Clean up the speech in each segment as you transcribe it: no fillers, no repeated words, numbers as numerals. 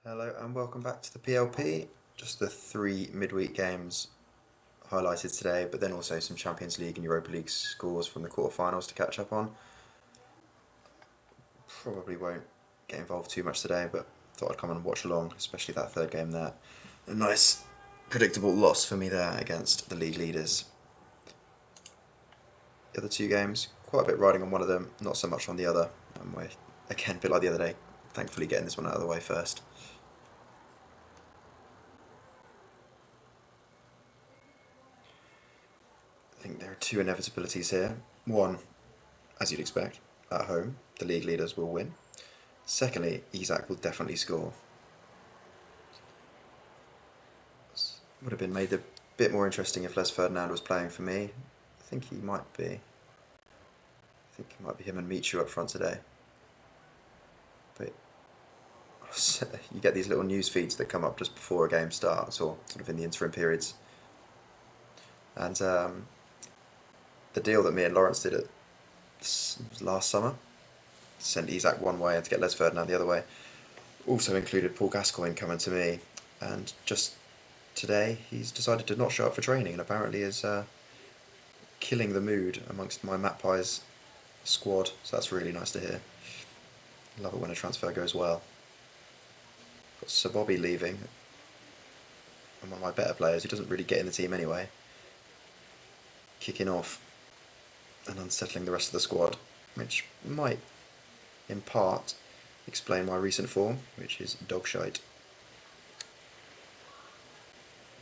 Hello and welcome back to the PLP. Just the three midweek games highlighted today, but then also some Champions League and Europa League scores from the quarterfinals to catch up on. Probably won't get involved too much today, but thought I'd come and watch along, especially that third game there. A nice predictable loss for me there against the league leaders. The other two games, quite a bit riding on one of them, not so much on the other. And we're, again, a bit like the other day, thankfully getting this one out of the way first. I think there are two inevitabilities here. One, as you'd expect, at home, the league leaders will win. Secondly, Isak will definitely score. Would have been made a bit more interesting if Les Ferdinand was playing for me. I think he might be. I think it might be him and MATTch up front today. But you get these little news feeds that come up just before a game starts or sort of in the interim periods. And the deal that me and Lawrence did last summer, sent Isak one way and to get Les Ferdinand the other way, also included Paul Gascoigne coming to me, and just today he's decided to not show up for training and apparently is killing the mood amongst my Mattpies squad, so that's really nice to hear. Love it when a transfer goes well. Got Sir Bobby leaving, and one of my better players who doesn't really get in the team anyway, kicking off and unsettling the rest of the squad, which might in part explain my recent form, which is dog shite.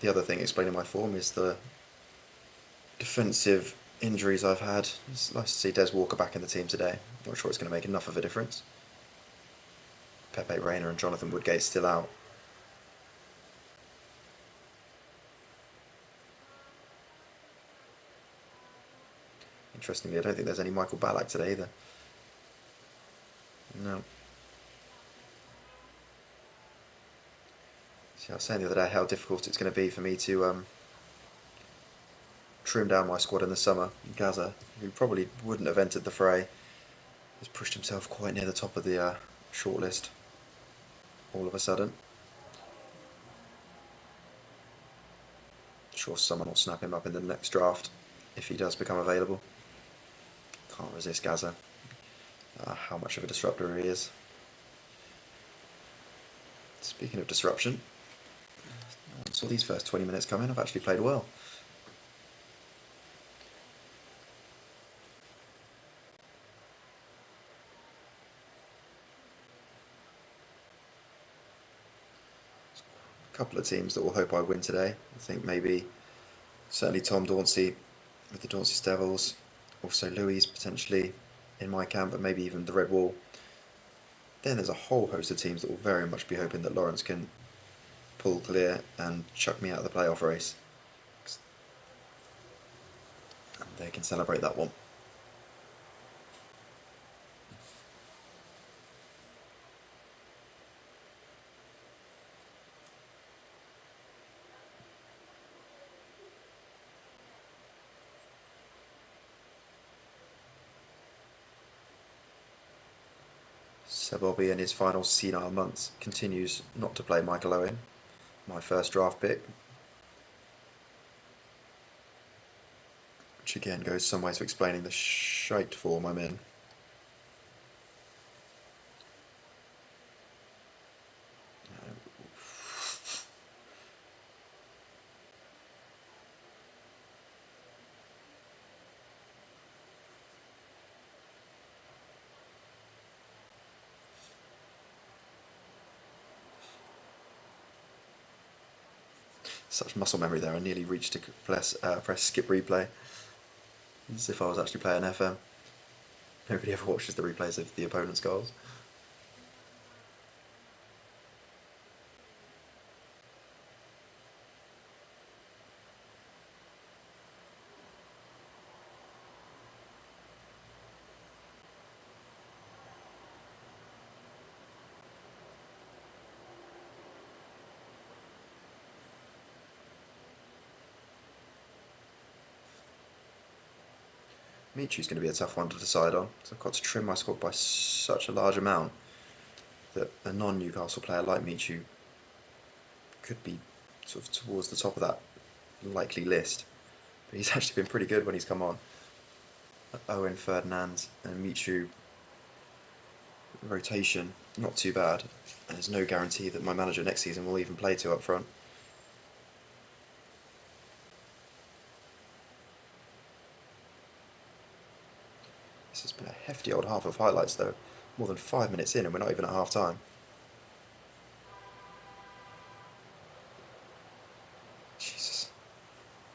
The other thing explaining my form is the defensive injuries I've had. It's nice to see Des Walker back in the team today. Not sure it's going to make enough of a difference. Pepe Reina and Jonathan Woodgate still out. Interestingly, I don't think there's any Michael Ballack today either. No. See, I was saying the other day how difficult it's going to be for me to trim down my squad in the summer. Gaza, who probably wouldn't have entered the fray, has pushed himself quite near the top of the shortlist all of a sudden. Sure someone will snap him up in the next draft if he does become available. Can't resist Gaza. How much of a disruptor he is. Speaking of disruption, I saw these first 20 minutes come in. I've actually played well. A couple of teams that will hope I win today. I think maybe certainly Tom Dauncey with the Dauncey Devils, also Louise potentially in my camp, but maybe even the Red Whall. Then there's a whole host of teams that will very much be hoping that Lawrence can pull clear and chuck me out of the playoff race. And they can celebrate that one. Sir Bobby in his final senile months continues not to play Michael Owen, my first draft pick, which again goes some way to explaining the shite form I'm in. Such muscle memory there, I nearly reached to press skip replay, as if I was actually playing FM. Nobody ever watches the replays of the opponent's goals. MATTch going to be a tough one to decide on, so I've got to trim my squad by such a large amount that a non-Newcastle player like MATTch could be sort of towards the top of that likely list. But he's actually been pretty good when he's come on. Owen, Ferdinand and Michu rotation, not too bad. And there's no guarantee that my manager next season will even play two up front. This has been a hefty old half of highlights though. More than 5 minutes in and we're not even at half time. Jesus.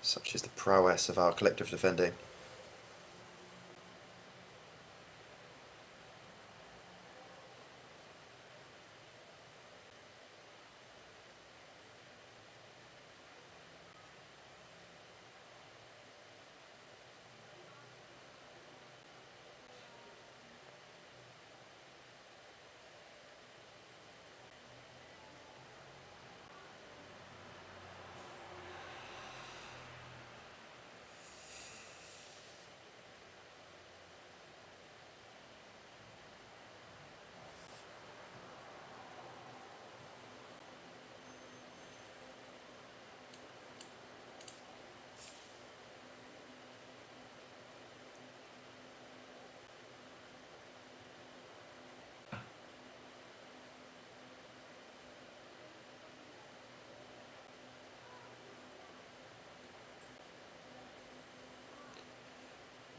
Such is the prowess of our collective defending.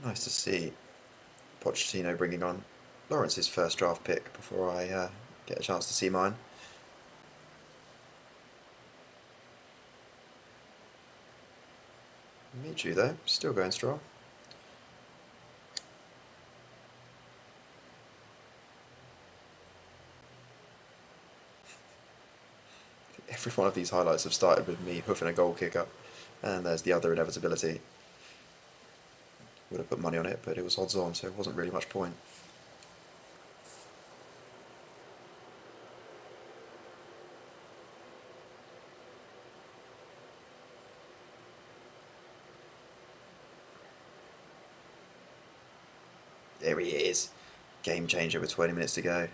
Nice to see Pochettino bringing on Lawrence's first draft pick before I get a chance to see mine. Michu though, still going strong. Every one of these highlights have started with me hoofing a goal kick up, and there's the other inevitability. Would have put money on it, but it was odds on, so it wasn't really much point. There he is. Game changer with 20 minutes to go.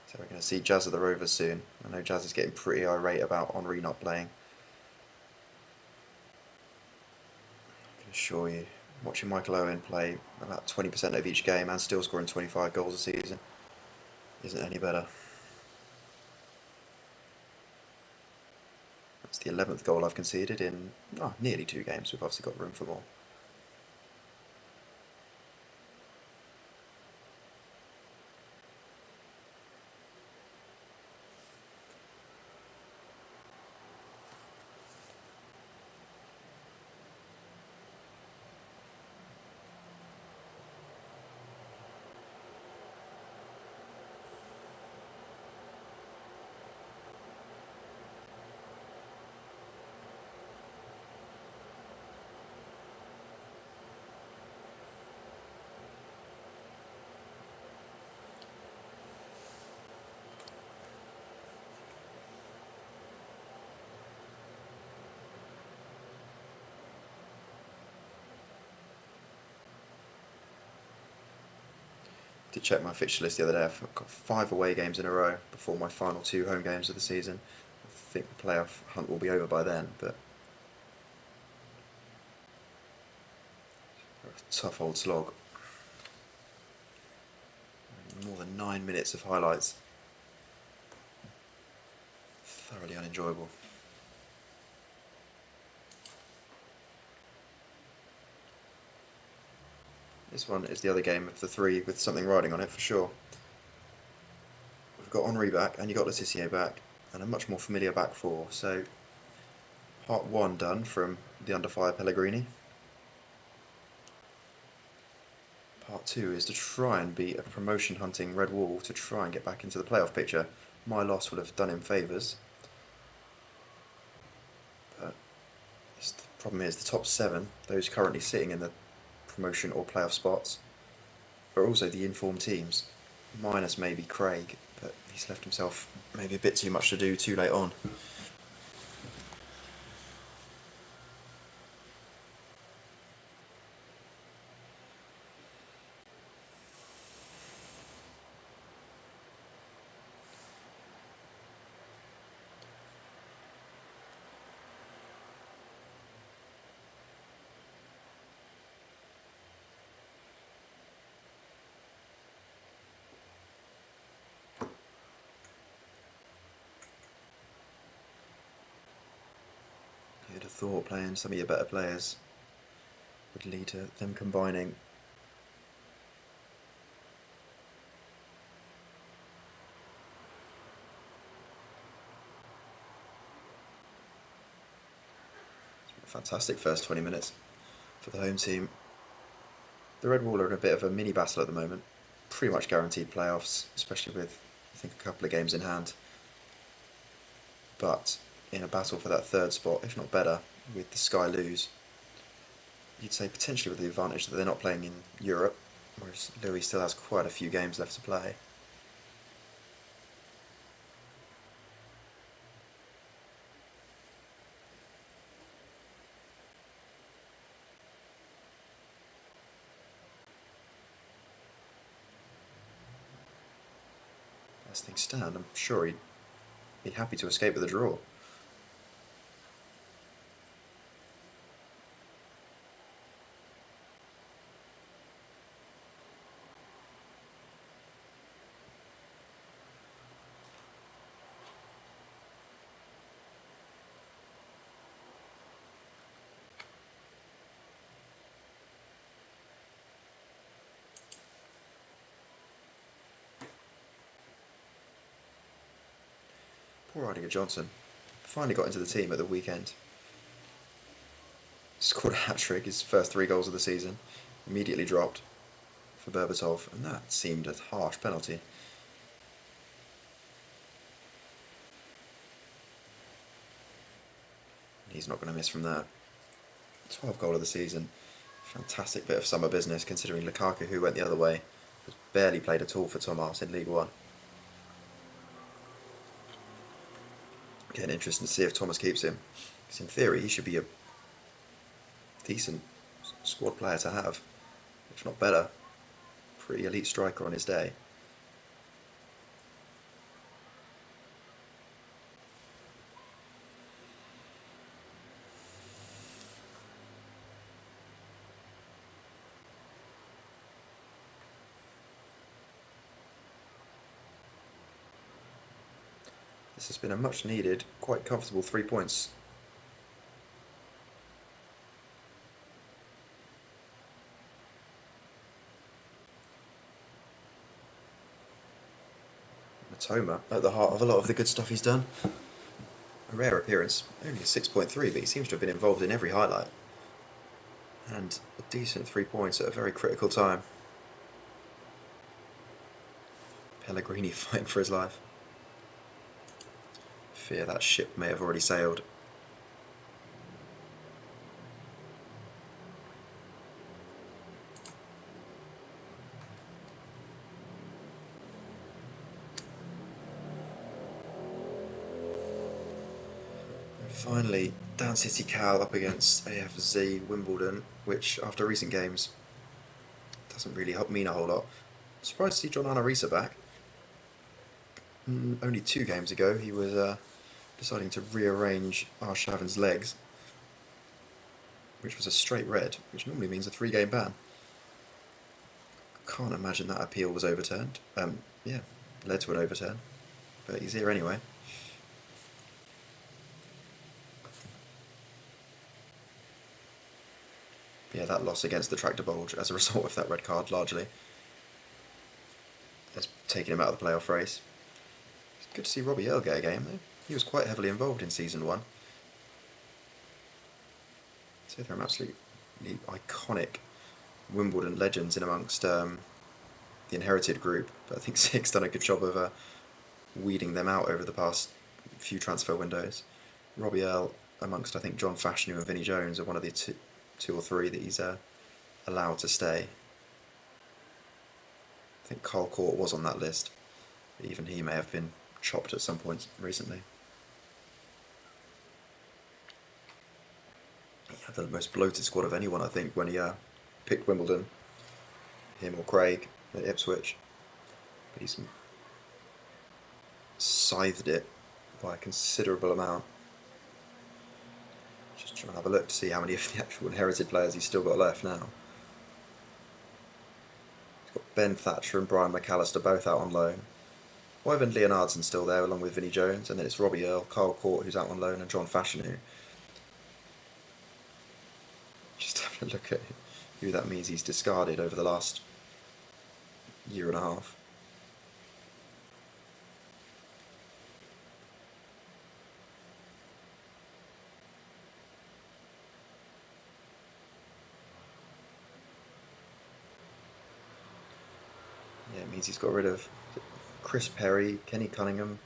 So we're going to see Jazz at the Rovers soon. I know Jazz is getting pretty irate about Henry not playing. I can assure you, watching Michael Owen play about 20% of each game and still scoring 25 goals a season isn't any better. That's the 11th goal I've conceded in nearly 2 games. We've obviously got room for more. Did check my fixture list the other day. I've got 5 away games in a row before my final 2 home games of the season. I think the playoff hunt will be over by then, but a tough old slog. More than 9 minutes of highlights. Thoroughly unenjoyable. This one is the other game of the 3 with something riding on it for sure. We've got Henry back, and you've got Le Tissier back, and a much more familiar back 4. So, part 1 done from the under fire Pellegrini. Part 2 is to try and beat a promotion hunting Red Whall to try and get back into the playoff picture. My loss would have done him favours. But the problem is the top 7, those currently sitting in the promotion or playoff spots, are also the informed teams, minus maybe Craig, but he's left himself maybe a bit too much to do too late on. thought playing some of your better players would lead to them combining. Fantastic first 20 minutes for the home team. The Red Whall are in a bit of a mini battle at the moment. Pretty much guaranteed playoffs, especially with, I think, a couple of games in hand. But in a battle for that third spot, if not better, with the Sky lose, you'd say potentially with the advantage that they're not playing in Europe, whereas Louis still has quite a few games left to play. As things stand, I'm sure he'd be happy to escape with a draw. Poor Rydiger Johnson finally got into the team at the weekend. Scored a hat-trick, his first 3 goals of the season, immediately dropped for Berbatov, and that seemed a harsh penalty. He's not going to miss from there. 12th goal of the season. Fantastic bit of summer business considering Lukaku, who went the other way, has barely played at all for Thomas in League One. Again, interesting to see if Thomas keeps him, because in theory he should be a decent squad player to have, if not better. Pretty elite striker on his day. This has been a much needed, quite comfortable 3 points. Matoma at the heart of a lot of the good stuff he's done. A rare appearance, only a 6.3, but he seems to have been involved in every highlight. And a decent 3 points at a very critical time. Pellegrini fighting for his life. Fear that ship may have already sailed. Finally, Down City Cal up against AFZ Wimbledon, which after recent games doesn't really mean a whole lot. Surprised to see John Anarisa back. Only 2 games ago he was deciding to rearrange Arshavin's legs, which was a straight red, which normally means a 3-game ban. Can't imagine that appeal was overturned. Yeah, led to an overturn, but he's here anyway. Yeah, that loss against the Tractor Bulge as a result of that red card largely has taken him out of the playoff race. It's good to see Robbie Earle get a game though. He was quite heavily involved in Season 1. So they're absolutely iconic Wimbledon legends in amongst the inherited group, but I think Sig's done a good job of weeding them out over the past few transfer windows. Robbie Earle amongst, I think, John Fashanu and Vinnie Jones are one of the two or three that he's allowed to stay. I think Carl Court was on that list, but even he may have been chopped at some point recently. He had the most bloated squad of anyone, I think, when he picked Wimbledon. Him or Craig at Ipswich. But he's scythed it by a considerable amount. Just trying to have a look to see how many of the actual inherited players he's still got left now. He's got Ben Thatcher and Brian McAllister both out on loan. Ivan Leonardson's still there along with Vinnie Jones, and then it's Robbie Earle, Carl Court who's out on loan, and John Fashanu. Look at who that means he's discarded over the last year and a half. Yeah, it means he's got rid of Chris Perry, Kenny Cunningham,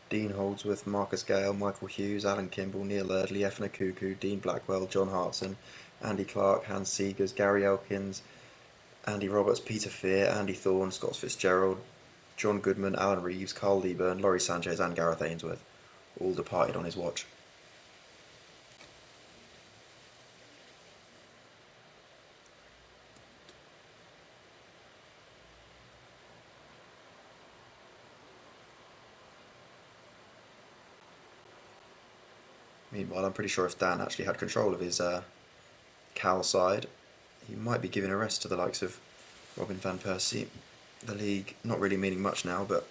Dean Holdsworth, Marcus Gale, Michael Hughes, Alan Kimball, Neil Eardley, Efna Cuckoo, Dean Blackwell, John Hartson, Andy Clark, Hans Seegers, Gary Elkins, Andy Roberts, Peter Fear, Andy Thorne, Scott Fitzgerald, John Goodman, Alan Reeves, Carl Lieburn, Laurie Sanchez and Gareth Ainsworth, all departed on his watch. Meanwhile, I'm pretty sure if Dan actually had control of his Cal side, he might be giving a rest to the likes of Robin van Persie. The league not really meaning much now, but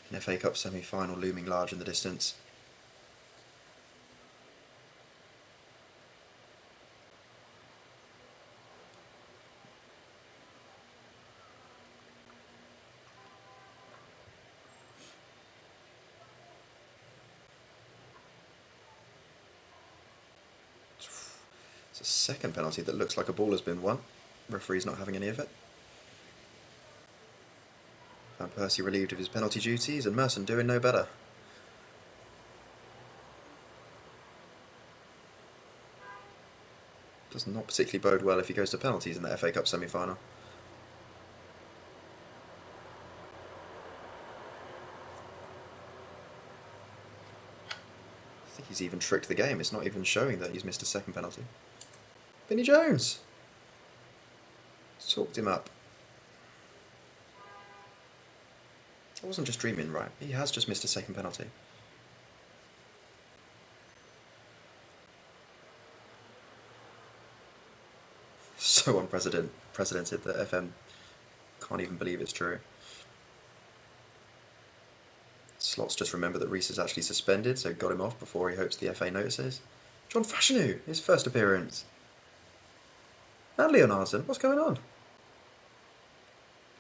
an FA Cup semi-final looming large in the distance. It's a second penalty that looks like a ball has been won. Referee's not having any of it. Van Persie relieved of his penalty duties and Merson doing no better. Does not particularly bode well if he goes to penalties in the FA Cup semi-final. I think he's even tricked the game. It's not even showing that he's missed a second penalty. Vinnie Jones! Talked him up. I wasn't just dreaming, right? He has just missed a second penalty. So unprecedented that FM can't even believe it's true. Slots just remembered that Reese is actually suspended, so got him off before he hopes the FA notices. John Fashanu, his first appearance. And Leonardson, what's going on?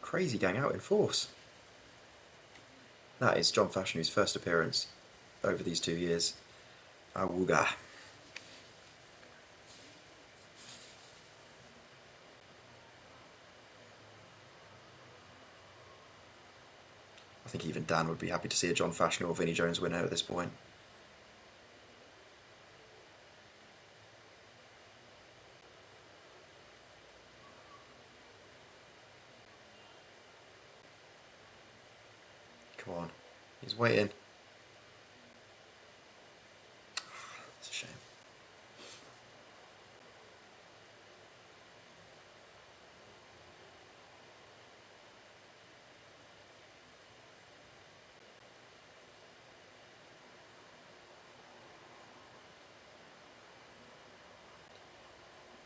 Crazy gang out in force. That is John Fashanu's first appearance over these 2 years. Awuga. I think even Dan would be happy to see a John Fashanu or Vinnie Jones winner at this point. Come on, he's waiting. It's a shame.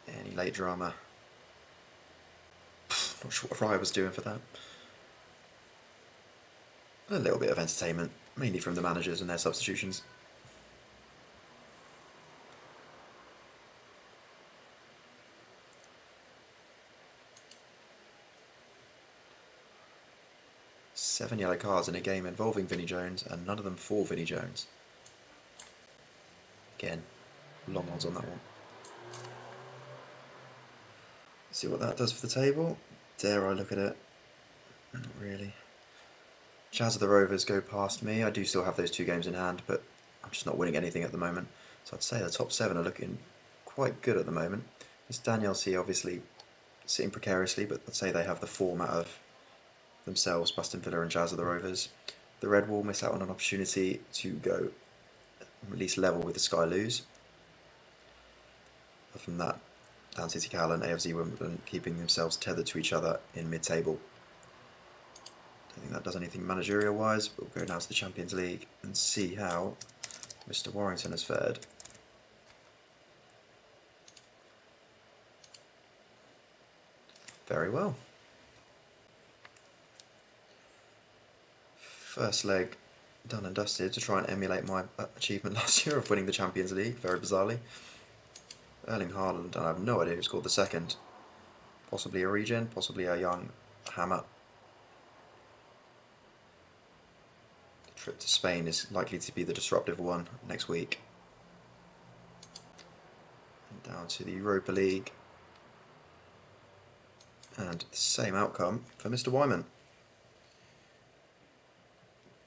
Any late drama? Not sure what Rye was doing for that. A little bit of entertainment, mainly from the managers and their substitutions. Seven yellow cards in a game involving Vinnie Jones, and none of them for Vinnie Jones. Again, long odds on that one. See what that does for the table. Dare I look at it? Not really. Chaz of the Rovers go past me. I do still have those 2 games in hand, but I'm just not winning anything at the moment. So I'd say the top 7 are looking quite good at the moment. This Daniel C obviously sitting precariously, but I'd say they have the form out of themselves, Buston Villa and Chaz of the Rovers. The Red Whall miss out on an opportunity to go at least level with the Sky Lose. Other than that, Dan City Cal and AFC Wimbledon keeping themselves tethered to each other in mid-table. Don't think that does anything managerial wise. We'll go now to the Champions League and see how Mr. Warrington has fared. Very well. First leg done and dusted to try and emulate my achievement last year of winning the Champions League, very bizarrely. Erling Haaland, and I have no idea who scored the second. Possibly a regen, possibly a young hammer. The trip to Spain is likely to be the disruptive one next week. And down to the Europa League. And the same outcome for Mr. Wyman.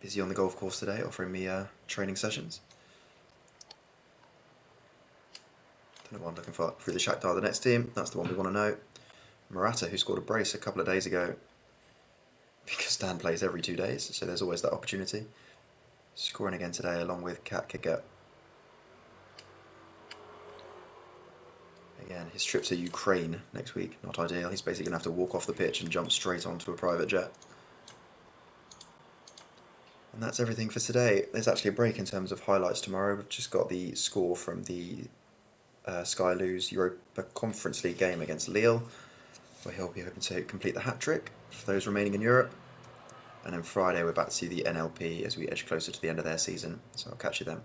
Busy on the golf course today, offering me training sessions. Don't know what I'm looking for through the Shakhtar, the next team. That's the one we want to know. Morata, who scored a brace a couple of days ago, because Dan plays every 2 days, so there's always that opportunity. Scoring again today, along with Kat Kicker. Again, his trip to Ukraine next week, not ideal. He's basically going to have to walk off the pitch and jump straight onto a private jet. And that's everything for today. There's actually a break in terms of highlights tomorrow. We've just got the score from the Sky Lose Europa Conference League game against Lille, where he'll be hoping to complete the hat-trick for those remaining in Europe. And then Friday we're back to the NLP as we edge closer to the end of their season. So I'll catch you then.